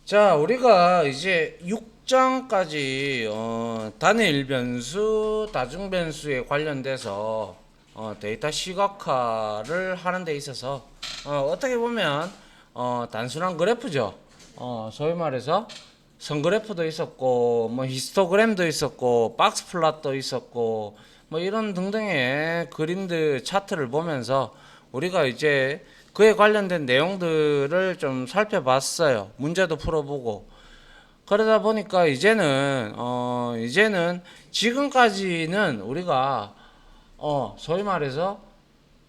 자, 우리가 이제 6장까지 단일 변수, 다중 변수에 관련돼서 데이터 시각화를 하는 데 있어서 어떻게 보면 단순한 그래프죠. 소위 말해서 선그래프도 있었고 뭐 히스토그램도 있었고 박스 플롯도 있었고 뭐 이런 등등의 그림들 차트를 보면서 우리가 이제 그에 관련된 내용들을 좀 살펴봤어요. 문제도 풀어보고. 그러다 보니까 이제는 지금까지는 우리가 소위 말해서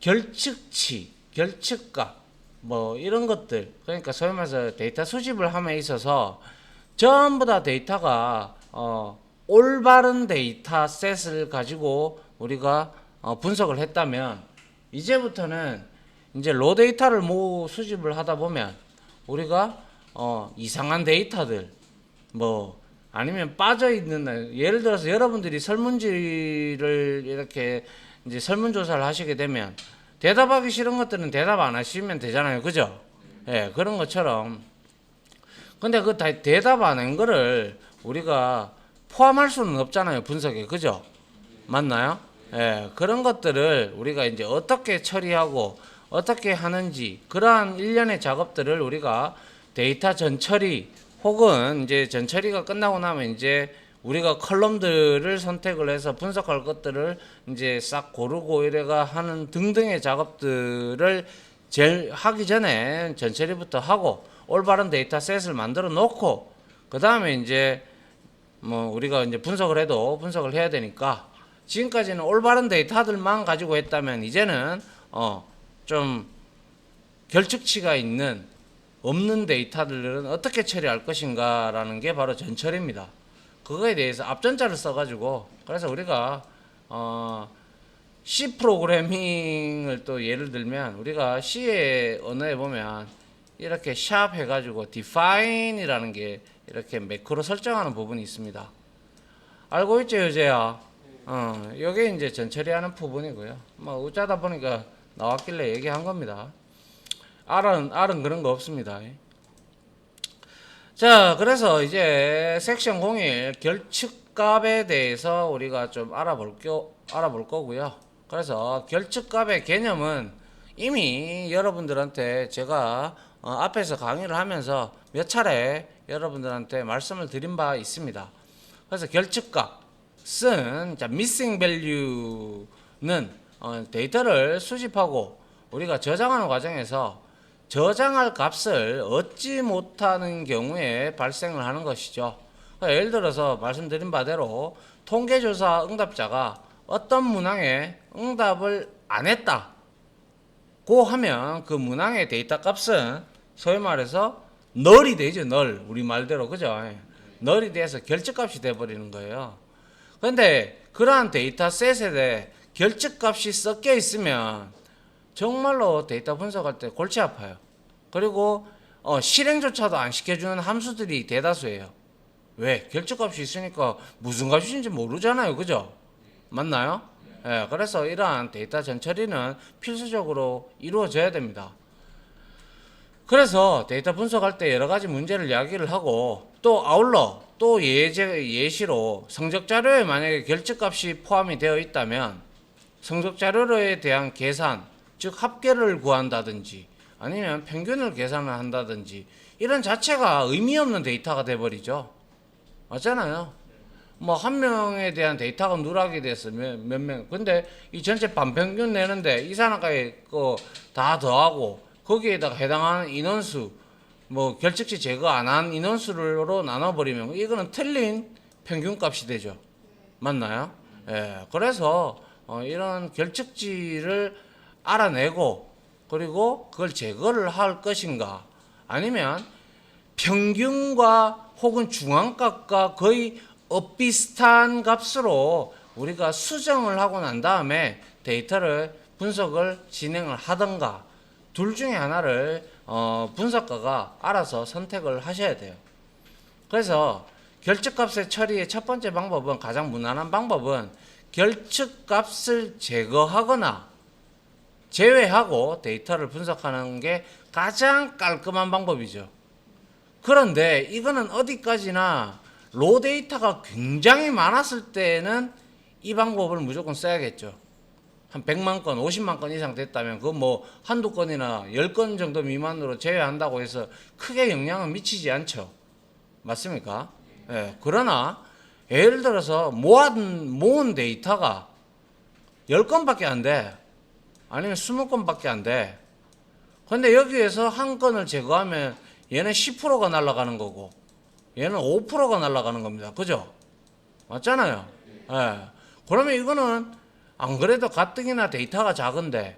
결측치, 결측값 뭐 이런 것들, 그러니까 소위 말해서 데이터 수집을 함에 있어서 전부 다 데이터가 올바른 데이터셋을 가지고 우리가 분석을 했다면, 이제부터는 이제 로 데이터를 수집을 하다 보면 우리가 이상한 데이터들 뭐 아니면 빠져 있는, 예를 들어서 여러분들이 설문지를 이렇게 이제 설문조사를 하시게 되면 대답하기 싫은 것들은 대답 안 하시면 되잖아요, 그죠? 예, 그런 것처럼. 근데 그 대답 안 한 거를 우리가 포함할 수는 없잖아요, 분석에, 그죠? 맞나요? 예, 그런 것들을 우리가 이제 어떻게 처리하고 어떻게 하는지, 그러한 일련의 작업들을 우리가 데이터 전처리 혹은 이제 전처리가 끝나고 나면 이제 우리가 컬럼들을 선택을 해서 분석할 것들을 이제 싹 고르고 이래가 하는 등등의 작업들을 제일 하기 전에 전처리부터 하고 올바른 데이터셋을 만들어 놓고, 그 다음에 이제 뭐 우리가 이제 분석을 해야 되니까, 지금까지는 올바른 데이터들만 가지고 했다면 이제는 좀 결측치가 없는 데이터들은 어떻게 처리할 것인가라는 게 바로 전처리입니다. 그거에 대해서 앞전자를 써가지고, 그래서 우리가 C 프로그래밍을 또 예를 들면, 우리가 C의 언어에 보면 이렇게 샵 해가지고 define이라는 게 이렇게 매크로 설정하는 부분이 있습니다. 알고 있죠, 여제야? 요게 이제 전처리하는 부분이고요. 뭐 어쩌다 보니까 나왔길래 얘기한 겁니다. R은 그런 거 없습니다. 자, 그래서 이제 섹션 01 결측값에 대해서 우리가 좀 알아볼 거고요. 그래서 결측값의 개념은 이미 여러분들한테 제가 앞에서 강의를 하면서 몇 차례 여러분들한테 말씀을 드린 바 있습니다. 그래서 결측값은 missing value는 데이터를 수집하고 우리가 저장하는 과정에서 저장할 값을 얻지 못하는 경우에 발생을 하는 것이죠. 그러니까 예를 들어서 말씀드린 바대로 통계조사 응답자가 어떤 문항에 응답을 안 했다고 하면 그 문항의 데이터 값은 소위 말해서 널이 되죠. 널, 우리 말대로, 그죠? 널이 돼서 결측값이 돼버리는 거예요. 그런데 그러한 데이터셋에 대해 결측값이 섞여 있으면 정말로 데이터 분석할 때 골치 아파요. 그리고 실행조차도 안 시켜주는 함수들이 대다수예요. 왜? 결측값이 있으니까 무슨 값인지 모르잖아요, 그죠? 맞나요? 예, 그래서 이러한 데이터 전처리는 필수적으로 이루어져야 됩니다. 그래서 데이터 분석할 때 여러 가지 문제를 이야기를 하고, 또 아울러 또 예시로 성적 자료에 만약에 결측값이 포함이 되어 있다면 성적 자료에 대한 계산, 즉 합계를 구한다든지 아니면 평균을 계산을 한다든지, 이런 자체가 의미 없는 데이터가 돼버리죠. 맞잖아요. 뭐 한 명에 대한 데이터가 누락이 됐어, 몇 명. 근데 이 전체 반평균 내는데 이 사람까지 다 더하고 거기에다가 해당하는 인원수, 뭐 결측치 제거 안 한 인원수로 나눠버리면 이거는 틀린 평균값이 되죠. 맞나요? 예. 그래서 이런 결측치를 알아내고 그리고 그걸 제거를 할 것인가, 아니면 평균과 혹은 중앙값과 거의 엇비슷한 값으로 우리가 수정을 하고 난 다음에 데이터를 분석을 진행을 하던가, 둘 중에 하나를 분석가가 알아서 선택을 하셔야 돼요. 그래서 결측값의 처리의 첫 번째 방법은, 가장 무난한 방법은 결측값을 제거하거나 제외하고 데이터를 분석하는 게 가장 깔끔한 방법이죠. 그런데 이거는 어디까지나 로 데이터가 굉장히 많았을 때는 이 방법을 무조건 써야겠죠. 한 100만 건, 50만 건 이상 됐다면 그건 뭐 한두 건이나 10건 정도 미만으로 제외한다고 해서 크게 영향은 미치지 않죠. 맞습니까? 예. 그러나 예를 들어서 모은 데이터가 10건밖에 안 돼. 아니면 20건밖에 안 돼. 근데 여기에서 한 건을 제거하면 얘는 10%가 날아가는 거고 얘는 5%가 날아가는 겁니다. 그죠? 맞잖아요. 예. 그러면 이거는 안 그래도 가뜩이나 데이터가 작은데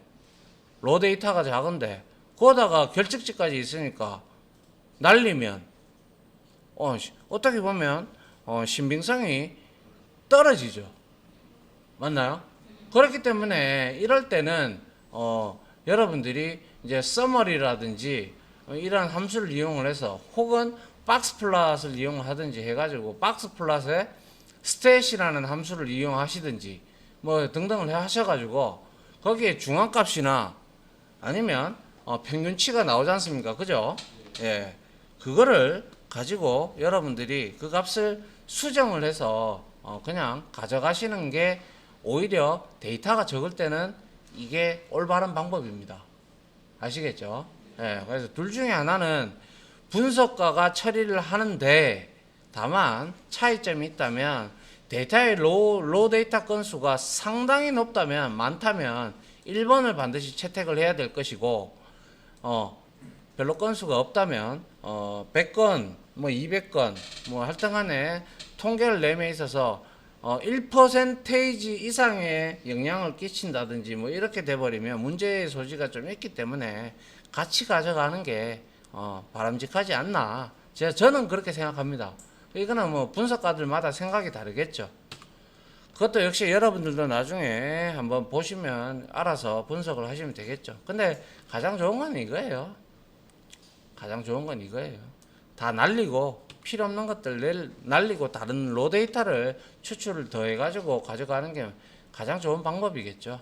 로 데이터가 작은데 거기다가 결측지까지 있으니까 날리면 어떻게 보면 신빙성이 떨어지죠. 맞나요? 그렇기 때문에 이럴 때는 여러분들이 이제 서머리라든지 이런 함수를 이용을 해서 혹은 박스 플롯을 이용하든지 해가지고 박스 플롯에 스탯이라는 함수를 이용하시든지 뭐 등등을 하셔가지고 거기에 중앙값이나 아니면 평균치가 나오지 않습니까? 그죠? 예, 그거를 가지고 여러분들이 그 값을 수정을 해서 그냥 가져가시는 게 오히려 데이터가 적을 때는 이게 올바른 방법입니다. 아시겠죠? 예, 그래서 둘 중에 하나는 분석가가 처리를 하는데 다만 차이점이 있다면 데이터의 로 데이터 건수가 상당히 높다면 많다면 1번을 반드시 채택을 해야 될 것이고 별로 건수가 없다면 100건 뭐 200건 뭐 하여튼간에 통계를 내에 있어서 1% 이상의 영향을 끼친다든지 뭐 이렇게 돼버리면 문제의 소지가 좀 있기 때문에 같이 가져가는 게 바람직하지 않나 저는 그렇게 생각합니다. 이거는 뭐 분석가들마다 생각이 다르겠죠. 그것도 역시 여러분들도 나중에 한번 보시면 알아서 분석을 하시면 되겠죠. 근데 가장 좋은 건 이거예요. 가장 좋은 건 이거예요. 다 날리고 필요 없는 것들 날리고 다른 로 데이터를 추출을 더해 가지고 가져가는 게 가장 좋은 방법이겠죠.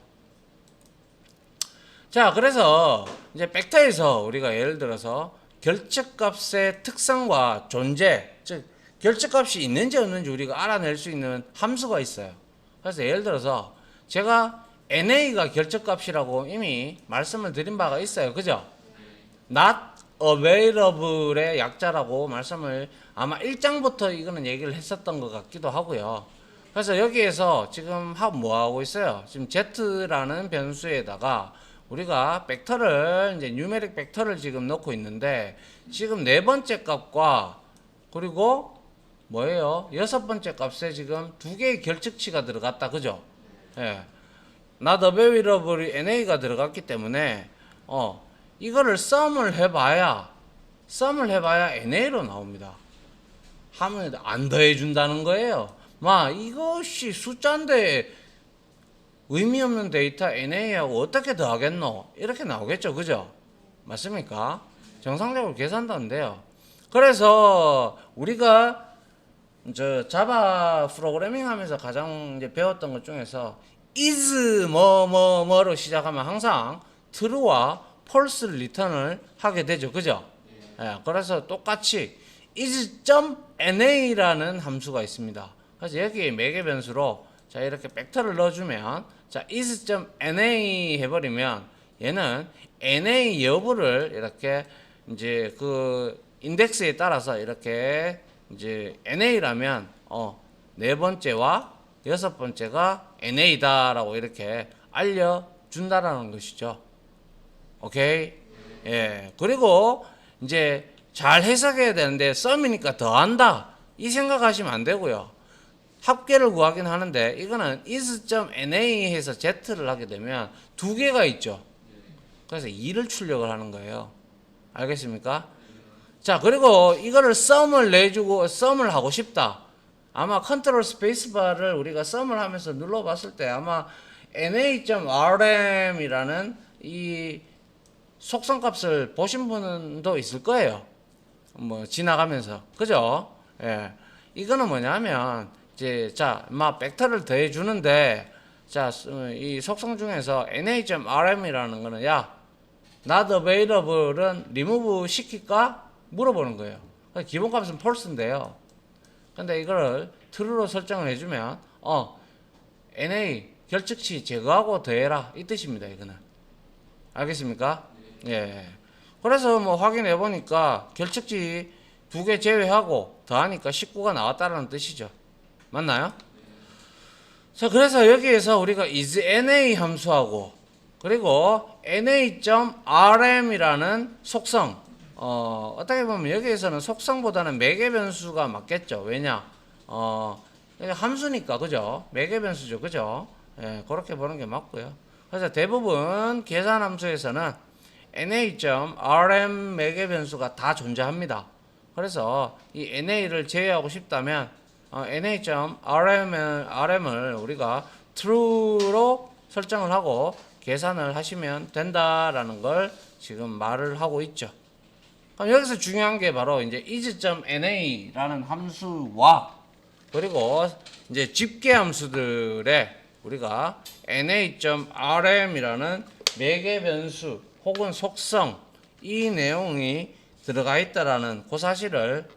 자, 그래서 이제 벡터에서 우리가 예를 들어서 결측값의 특성과 존재, 즉 결측값이 있는지 없는지 우리가 알아낼 수 있는 함수가 있어요. 그래서 예를 들어서 제가 NA가 결측값이라고 이미 말씀을 드린 바가 있어요. 그죠? Not available의 약자라고 말씀을 아마 1장부터 이거는 얘기를 했었던 것 같기도 하고요. 그래서 여기에서 지금 뭐 하고 있어요? 지금 Z라는 변수에다가 우리가 벡터를 이제 뉴메릭 벡터를 지금 넣고 있는데 지금 네 번째 값과 그리고 뭐예요? 여섯 번째 값에 지금 두 개의 결측치가 들어갔다. 그죠? 예. not available이 NA가 들어갔기 때문에 이거를 썸을 해봐야 NA로 나옵니다. 하면 안 더해준다는 거예요. 이것이 숫자인데 의미 없는 데이터 NA하고 어떻게 더하겠노? 이렇게 나오겠죠. 그죠? 맞습니까? 정상적으로 계산도안돼요. 그래서 우리가 자바 프로그래밍 하면서 가장 이제 배웠던 것 중에서 is 뭐로 시작하면 항상 true와 false 리턴을 하게 되죠. 그죠? 예, 그래서 똑같이 is.na라는 함수가 있습니다. 그래서 여기에 매개 변수로 자 이렇게 벡터를 넣어주면 자 is.na 해버리면 얘는 na 여부를 이렇게 이제 그 인덱스에 따라서 이렇게 이제 NA라면 네 번째와 여섯 번째가 NA다라고 이렇게 알려준다라는 것이죠. 오케이? 예. 그리고 이제 잘 해석해야 되는데 썸이니까 더한다 이 생각하시면 안 되고요. 합계를 구하긴 하는데 이거는 is.na 해서 z를 하게 되면 두 개가 있죠. 그래서 2를 출력을 하는 거예요. 알겠습니까? 자, 그리고 이거를 썸을 하고 싶다. 아마 컨트롤 스페이스바를 우리가 썸을 하면서 눌러봤을 때 아마 na.rm이라는 이 속성값을 보신 분도 있을 거예요. 뭐 지나가면서. 그죠? 예. 이거는 뭐냐면 이제 벡터를 더해 주는데 이 속성 중에서 na.rm이라는 거는 not available은 remove 시킬까? 물어보는 거예요. 기본값은 false인데요. 근데 이거를 true로 설정을 해주면 NA 결측치 제거하고 더해라 이 뜻입니다. 이거는 알겠습니까? 예. 그래서 뭐 확인해 보니까 결측치 2개 제외하고 더하니까 19가 나왔다라는 뜻이죠. 맞나요? 자, 그래서 여기에서 우리가 is NA 함수하고 그리고 NA.RM이라는 속성 어떻게 보면 여기에서는 속성보다는 매개 변수가 맞겠죠. 왜냐? 함수니까 그죠? 매개 변수죠. 그죠? 예, 그렇게 보는 게 맞고요. 그래서 대부분 계산 함수에서는 NA.RM 매개 변수가 다 존재합니다. 그래서 이 NA를 제외하고 싶다면 NA.RM을 우리가 true로 설정을 하고 계산을 하시면 된다라는 걸 지금 말을 하고 있죠. 그럼 여기서 중요한 게 바로 이제 is.na라는 함수와 그리고 이제 집계 함수들의 우리가 na.rm이라는 매개 변수 혹은 속성 이 내용이 들어가 있다라는 그 사실을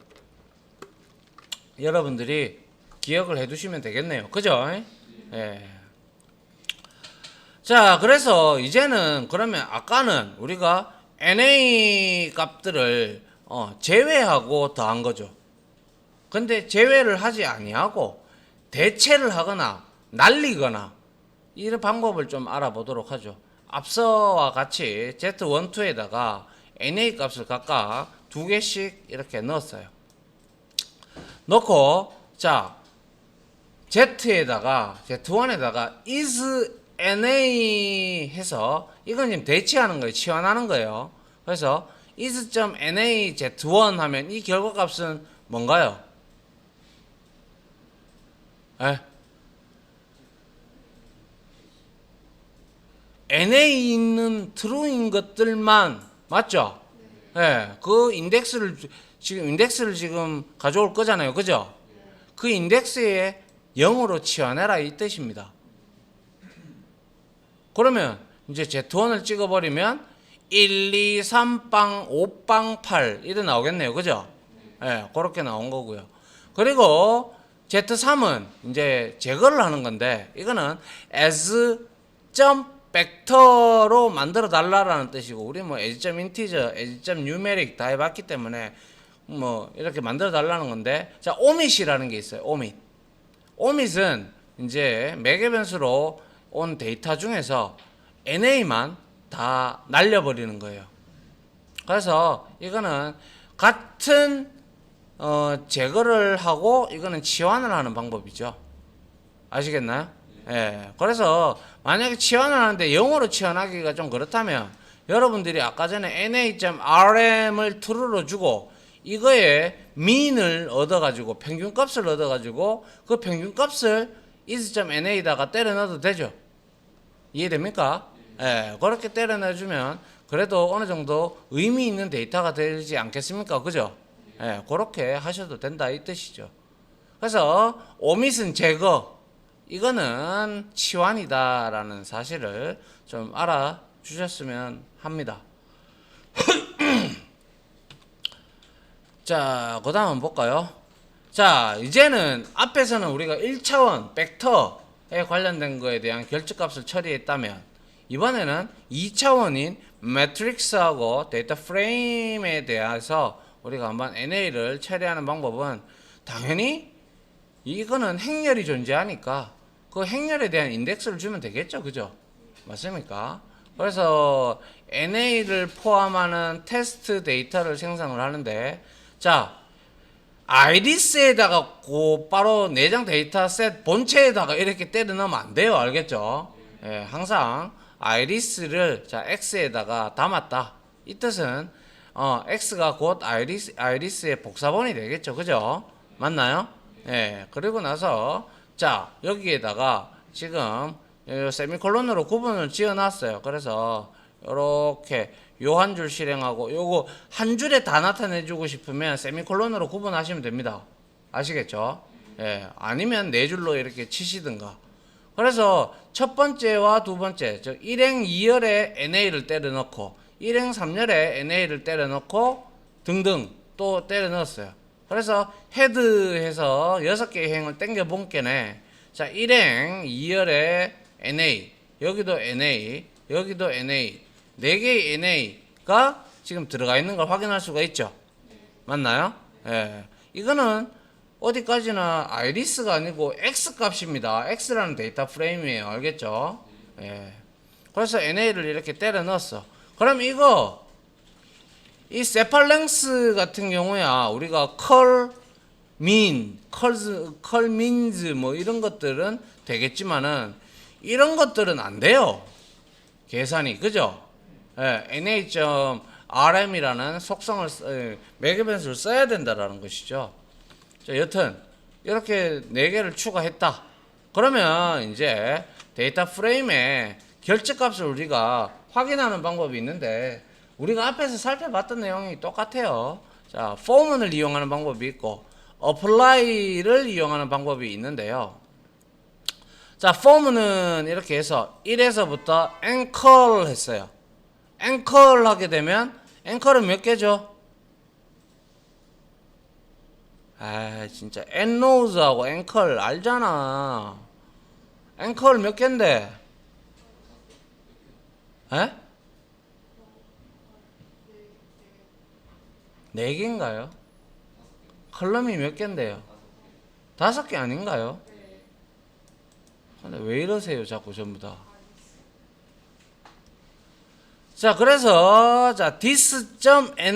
여러분들이 기억을 해 두시면 되겠네요. 그죠? 예. 자, 그래서 이제는 그러면 아까는 우리가 NA 값들을 제외하고 더한 거죠. 근데 제외를 하지 아니하고 대체를 하거나 날리거나 이런 방법을 좀 알아보도록 하죠. 앞서와 같이 Z1, 2에다가 NA 값을 각각 2개씩 이렇게 넣었어요. 넣고 자 Z1에다가 is NA 해서 이건 지금 대치하는 거예요. 치환하는 거예요. 그래서 is.NA Z1 하면 이 결과값은 뭔가요? NA 있는 true인 것들만 맞죠? 그 인덱스를 지금 가져올 거잖아요. 그죠? 그 인덱스에 0으로 치환해라 이 뜻입니다. 그러면 이제 Z1을 찍어버리면 1, 2, 3빵, 5빵, 8 이래 나오겠네요. 그죠? 그렇게 나온 거고요. 그리고 Z3은 이제 제거를 하는 건데 이거는 as 벡터로 만들어 달라라는 뜻이고 우리 뭐 as.integer, as.numeric 다 해봤기 때문에 뭐 이렇게 만들어 달라는 건데 자 omit이라는 게 있어요. omit은 이제 매개 변수로 온 데이터 중에서 NA만 다 날려버리는 거예요. 그래서 이거는 같은 제거를 하고 이거는 치환을 하는 방법이죠. 아시겠나요? 그래서 만약에 치환을 하는데 0으로 치환하기가 좀 그렇다면 여러분들이 아까 전에 na.rm을 true로 주고 이거에 mean을 얻어가지고 평균값을 얻어가지고 그 평균값을 is.na에다가 때려 넣어도 되죠. 이해됩니까? 그렇게 때려 넣어주면 그래도 어느 정도 의미 있는 데이터가 되지 않겠습니까? 그죠? 그렇게 하셔도 된다 이 뜻이죠. 그래서 omit은 제거, 이거는 치환이다라는 사실을 좀 알아주셨으면 합니다. 자, 그 다음 한번 볼까요? 자, 이제는 앞에서는 우리가 1차원 벡터에 관련된 거에 대한 결집값을 처리했다면 이번에는 2차원인 매트릭스하고 데이터 프레임에 대해서 우리가 한번 NA를 처리하는 방법은 당연히 이거는 행렬이 존재하니까 그 행렬에 대한 인덱스를 주면 되겠죠. 그죠? 맞습니까? 그래서 NA를 포함하는 테스트 데이터를 생성을 하는데 자, 아이리스에다가 바로 내장 데이터셋 본체에다가 이렇게 때려 넣으면 안 돼요. 알겠죠? 항상 아이리스를 자 X에다가 담았다. 이 뜻은 X가 곧 아이리스의 복사본이 되겠죠. 그죠? 맞나요? 그리고 나서 자 여기에다가 지금 세미콜론으로 구분을 지어 놨어요. 그래서 요렇게 요 한 줄 실행하고 요거 한 줄에 다 나타내 주고 싶으면 세미콜론으로 구분하시면 됩니다. 아시겠죠? 아니면 네 줄로 이렇게 치시든가. 그래서 첫 번째와 두 번째 즉 1행 2열에 NA를 때려 넣고 1행 3열에 NA를 때려 넣고 등등 또 때려 넣었어요. 그래서 헤드해서 6개의 행을 땡겨 본 게네. 자, 1행 2열에 NA, 여기도 NA, 여기도 NA, 4개의 NA가 지금 들어가 있는 걸 확인할 수가 있죠. 맞나요? 예. 이거는 어디까지나 아이리스가 아니고 X 값입니다. X라는 데이터 프레임이에요. 알겠죠? 예. 그래서 NA를 이렇게 때려 넣었어. 그럼 이거 이 세팔랭스 같은 경우야 우리가 컬 민즈 뭐 이런 것들은 되겠지만은 이런 것들은 안 돼요. 계산이 그죠? 예, NA.RM이라는 속성을 매개변수를 써야 된다라는 것이죠. 자, 여튼 이렇게 4개를 추가했다. 그러면 이제 데이터 프레임의 결집값을 우리가 확인하는 방법이 있는데 우리가 앞에서 살펴봤던 내용이 똑같아요. 자, form을 이용하는 방법이 있고 apply를 이용하는 방법이 있는데요. 자, form는 이렇게 해서 1에서부터 anchor 했어요. anchor 하게 되면 anchor은 몇 개죠? 아, 진짜 endnose하고 anchor 알잖아. anchor 몇 개인데? 에? 4개인가요? 컬럼이 몇 개인데요? 5개 아닌가요? 근데 왜 이러세요 자꾸 전부 다. 자, 그래서 자 this.na는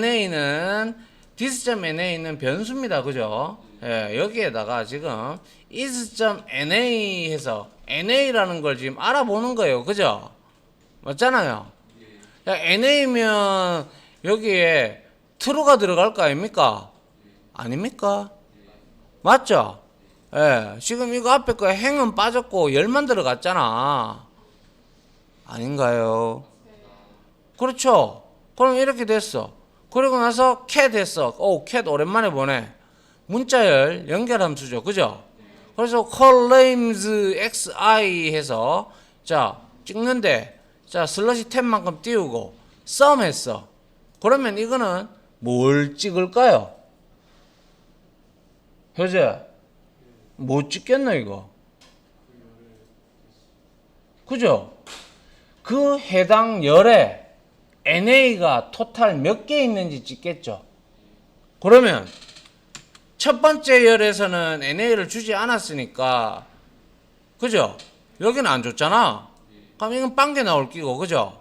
변수입니다. 그죠? 예, 여기에다가 지금 is.na 해서 na라는 걸 지금 알아보는 거예요. 그죠? 맞잖아요. 야, na면 여기에 true가 들어갈 거 아닙니까? 아닙니까? 맞죠? 예, 지금 이거 앞에 거 행은 빠졌고 열만 들어갔잖아. 아닌가요? 그렇죠? 그럼 이렇게 됐어. 그리고 나서 cat 했어. 오, cat 오랜만에 보네. 문자열 연결함수죠. 그죠? 그래서 columns xi 해서 자 찍는데 자 슬러시 탭만큼 띄우고 sum 했어. 그러면 이거는 뭘 찍을까요? 효재 못 찍겠나 이거? 그죠? 그 해당 열에 NA가 토탈 몇 개 있는지 찍겠죠. 그러면 첫 번째 열에서는 NA를 주지 않았으니까 그죠? 여기는 안 줬잖아. 그럼 이건 빵개 나올 끼고 그죠?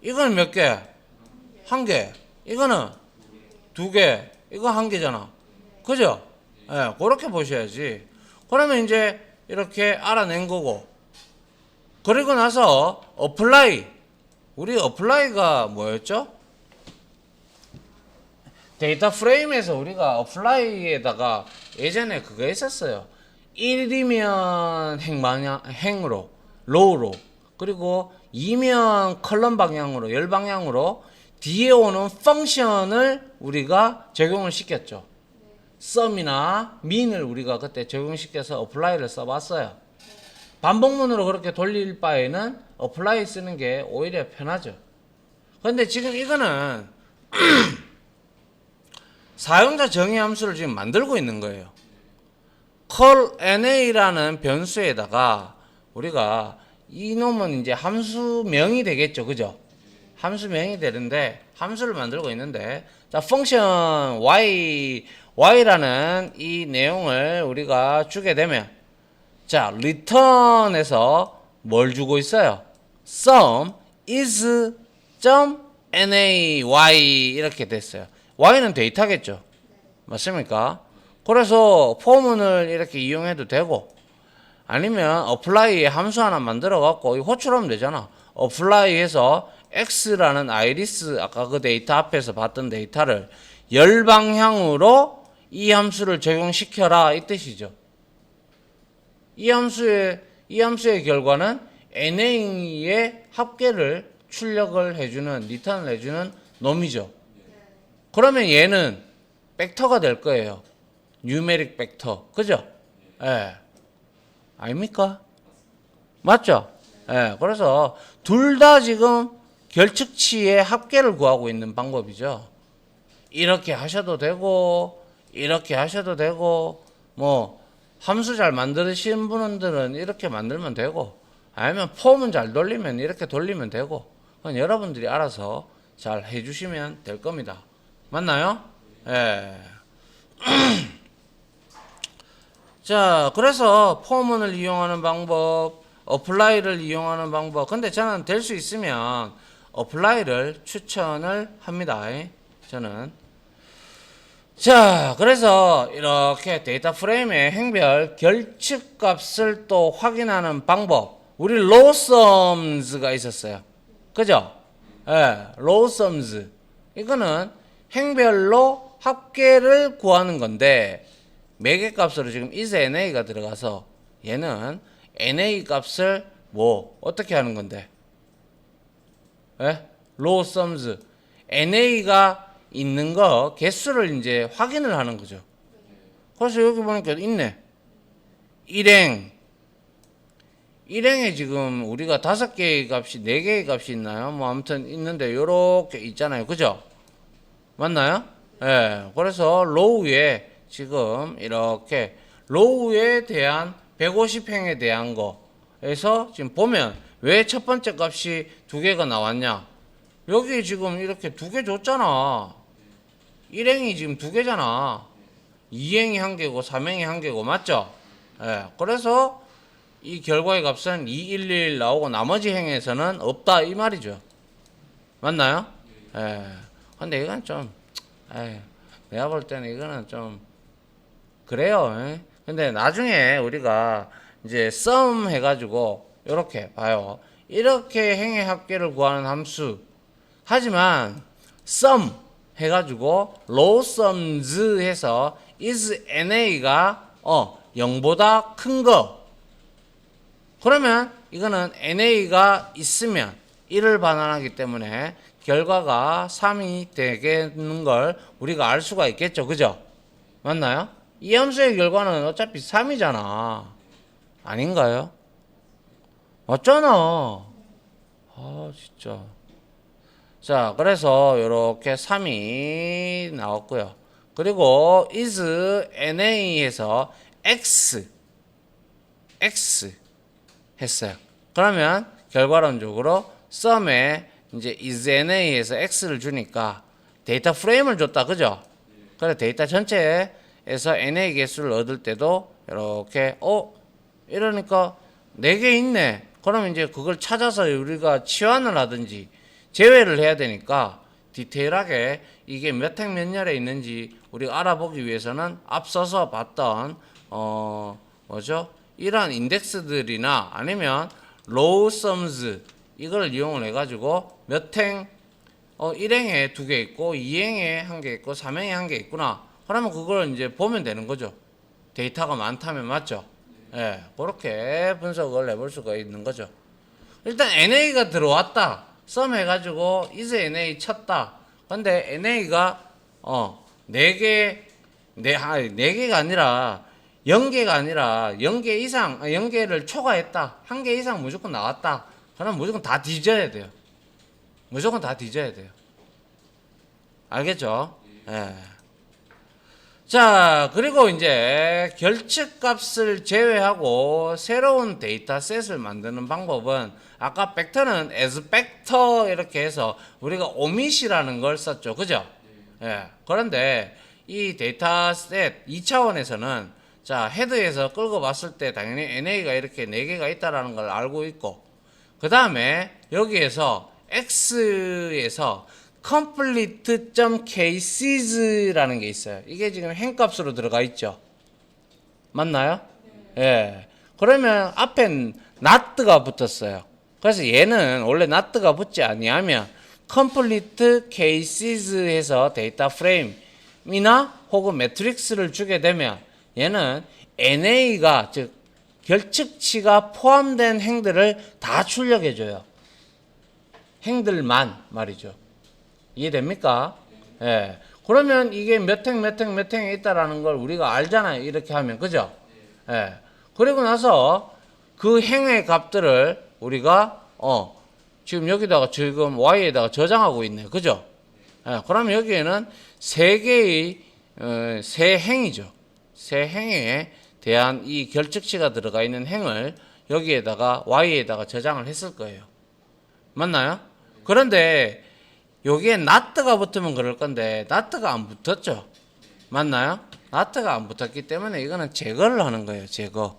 이건 몇 개? 1개. 이거는 2개. 이거 1개잖아. 그죠? 예, 그렇게 보셔야지. 그러면 이제 이렇게 알아낸 거고. 그리고 나서 apply. 우리 apply가 뭐였죠? 데이터 프레임에서 우리가 apply에다가 예전에 그거 했었어요. 1이면 행으로, low로, 그리고 2면 컬럼 방향으로, 열 방향으로 뒤에 오는 펑션을 우리가 적용을 시켰죠. sum이나 mean을 우리가 그때 적용시켜서 apply를 써봤어요. 반복문으로 그렇게 돌릴 바에는 apply 쓰는 게 오히려 편하죠. 근데 지금 이거는 사용자 정의 함수를 지금 만들고 있는 거예요. call na라는 변수에다가 우리가 이놈은 이제 함수명이 되겠죠. 그죠? 함수명이 되는데 함수를 만들고 있는데 자, 펑션 y라는 이 내용을 우리가 주게 되면 자, return에서 뭘 주고 있어요? sum is.nay 이렇게 됐어요. y는 데이터겠죠. 맞습니까? 그래서 포문을 이렇게 이용해도 되고 아니면 apply 함수 하나 만들어 갖고 호출하면 되잖아. apply해서 x라는 아이리스 아까 그 데이터 앞에서 봤던 데이터를 열 방향으로 이 함수를 적용시켜라 이 뜻이죠. 이 함수의 결과는 NA의 합계를 출력을 해주는 리턴을 해주는 놈이죠. 그러면 얘는 벡터가 될 거예요. 뉴메릭 벡터. 그죠? 예. 아닙니까? 맞죠? 예. 그래서 둘 다 지금 결측치의 합계를 구하고 있는 방법이죠. 이렇게 하셔도 되고 이렇게 하셔도 되고 뭐 함수 잘 만드시는 분들은 이렇게 만들면 되고 아니면 폼은 잘 돌리면 이렇게 돌리면 되고 그건 여러분들이 알아서 잘 해주시면 될 겁니다. 맞나요? 예. 자, 그래서 포문을 이용하는 방법, 어플라이를 이용하는 방법. 근데 저는 될 수 있으면 어플라이를 추천을 합니다. 저는. 자, 그래서 이렇게 데이터 프레임의 행별 결측 값을 또 확인하는 방법. 우리 로썸즈가 있었어요. 그죠? 예, 로썸즈. 이거는 행별로 합계를 구하는 건데 매개 값으로 지금 is NA가 들어가서 얘는 NA 값을 뭐 어떻게 하는 건데? 예? 로썸즈. NA가 있는 거 개수를 이제 확인을 하는 거죠. 그래서 여기 보니까 있네. 일행에 지금 우리가 5개의 값이 4개의 값이 있나요? 뭐 아무튼 있는데 요렇게 있잖아요. 그죠? 맞나요? 예. 그래서 로우에 지금 이렇게 로우에 대한 150행에 대한 거에서 지금 보면 왜 첫 번째 값이 2개가 나왔냐? 여기 지금 이렇게 2개 줬잖아. 1행이 지금 2개잖아. 2행이 1개고 3행이 1개고 맞죠? 예. 그래서 이 결과의 값은 211 나오고 나머지 행에서는 없다 이 말이죠. 맞나요? 예. 근데 이건 좀 내가 볼 때는 이거는 좀 그래요. 예? 근데 나중에 우리가 이제 sum 해가지고 이렇게 봐요. 이렇게 행의 합계를 구하는 함수. 하지만 sum 해가지고 lowsums 해서 is NA가 0보다 큰 거. 그러면 이거는 NA가 있으면 1을 반환하기 때문에 결과가 3이 되겠는 걸 우리가 알 수가 있겠죠. 그죠? 맞나요? 이 함수의 결과는 어차피 3이잖아. 아닌가요? 맞잖아. 아, 진짜. 자, 그래서 이렇게 3이 나왔고요. 그리고 is NA에서 x 했어요. 그러면 결과론적으로 sum에 이제 is NA에서 x를 주니까 데이터 프레임을 줬다. 그죠? 그래 데이터 전체에서 NA 개수를 얻을 때도 이렇게 이러니까 4개 있네. 그러면 이제 그걸 찾아서 우리가 치환을 하든지 제외를 해야 되니까 디테일하게 이게 몇 행 몇 열에 있는지 우리가 알아보기 위해서는 앞서서 봤던 뭐죠? 이러한 인덱스들이나 아니면 low sums 이걸 이용을 해가지고 몇 행 1행에 2개 있고 2행에 1개 있고 3행에 1개 있구나. 그러면 그걸 이제 보면 되는 거죠. 데이터가 많다면 맞죠? 예, 그렇게 분석을 해볼 수가 있는 거죠. 일단 NA가 들어왔다. 썸 해가지고 is NA 쳤다. 근데 NA가 4개, 4개가 아니라 0개가 아니라 0개 이상, 0개를 초과했다. 1개 이상 무조건 나왔다. 그럼 무조건 다 뒤져야 돼요. 무조건 다 뒤져야 돼요. 알겠죠? 예. 자, 그리고 이제 결측값을 제외하고 새로운 데이터셋을 만드는 방법은 아까 벡터는 as 벡터 이렇게 해서 우리가 omit이라는 걸 썼죠. 그죠? 예. 그런데 이 데이터셋 2차원에서는 자, 헤드에서 끌고 봤을 때 당연히 NA가 이렇게 4개가 있다라는 걸 알고 있고 그 다음에 여기에서 X에서 complete.cases라는 게 있어요. 이게 지금 행값으로 들어가 있죠. 맞나요? 예. 그러면 앞엔 not가 붙었어요. 그래서 얘는 원래 not가 붙지 아니하면 complete cases 해서 데이터 프레임이나 혹은 매트릭스를 주게 되면 얘는 NA가 즉 결측치가 포함된 행들을 다 출력해 줘요. 행들만 말이죠. 이해됩니까? 예. 그러면 이게 몇 행에 있다라는 걸 우리가 알잖아요. 이렇게 하면. 그죠? 예. 그리고 나서 그 행의 값들을 우리가 지금 여기다가 지금 Y에다가 저장하고 있네요. 그죠? 예, 그럼 여기에는 세 개의 세 행이죠. 세 행에 대한 이 결측치가 들어가 있는 행을 여기에다가 y에다가 저장을 했을 거예요. 맞나요? 그런데 여기에 not가 붙으면 그럴 건데 not가 안 붙었죠. 맞나요? not가 안 붙었기 때문에 이거는 제거를 하는 거예요. 제거.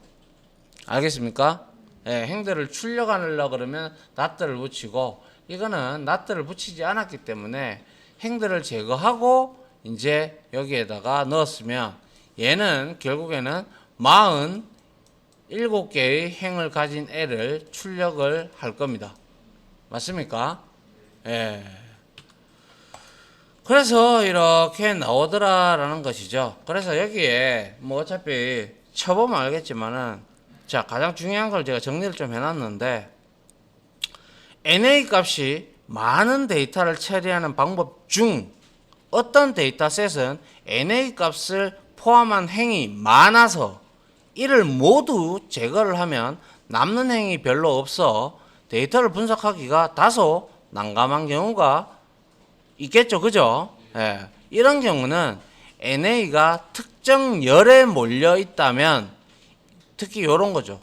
알겠습니까? 예, 행들을 출력하려고 그러면 not를 붙이고 이거는 not를 붙이지 않았기 때문에 행들을 제거하고 이제 여기에다가 넣었으면 얘는 결국에는 47개의 행을 가진 애를 출력을 할 겁니다. 맞습니까? 예. 그래서 이렇게 나오더라라는 것이죠. 그래서 여기에 뭐 어차피 쳐보면 알겠지만은 자, 가장 중요한 걸 제가 정리를 좀 해놨는데 NA 값이 많은 데이터를 처리하는 방법 중 어떤 데이터셋은 NA 값을 포함한 행이 많아서 이를 모두 제거를 하면 남는 행이 별로 없어 데이터를 분석하기가 다소 난감한 경우가 있겠죠. 그죠? 예. 이런 경우는 NA가 특정 열에 몰려 있다면 특히 요런 거죠.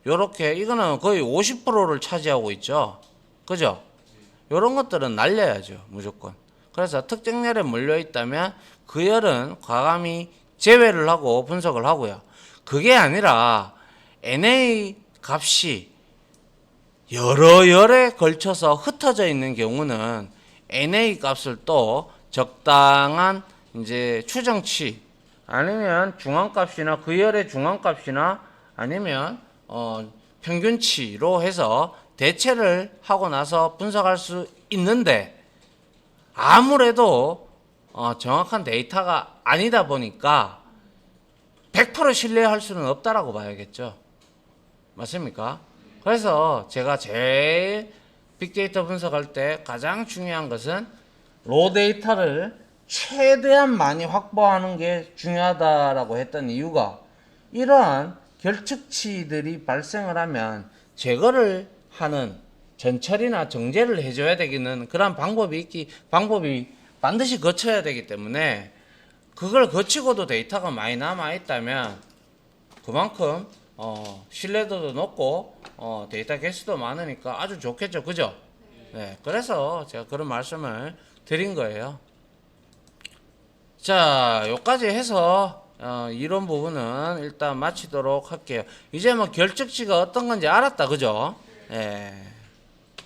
요렇게 이거는 거의 50%를 차지하고 있죠. 그죠? 요런 것들은 날려야죠. 무조건. 그래서 특정 열에 몰려 있다면 그 열은 과감히 제외를 하고 분석을 하고요. 그게 아니라 NA 값이 여러 열에 걸쳐서 흩어져 있는 경우는 NA 값을 또 적당한 이제 추정치 아니면 중앙값이나 그 열의 중앙값이나 아니면 평균치로 해서 대체를 하고 나서 분석할 수 있는데 아무래도 정확한 데이터가 아니다 보니까 100% 신뢰할 수는 없다라고 봐야겠죠. 맞습니까? 그래서 제가 제일 빅데이터 분석할 때 가장 중요한 것은 로 데이터를 최대한 많이 확보하는 게 중요하다라고 했던 이유가 이러한 결측치들이 발생을 하면 제거를 하는 전처리나 정제를 해줘야 되기는 그런 방법이 반드시 거쳐야 되기 때문에 그걸 거치고도 데이터가 많이 남아 있다면 그만큼 신뢰도도 높고 데이터 개수도 많으니까 아주 좋겠죠. 그죠? 네, 그래서 제가 그런 말씀을 드린 거예요. 자, 여기까지 해서 이론 부분은 일단 마치도록 할게요. 이제 뭐 결측치가 어떤 건지 알았다. 그죠? 예.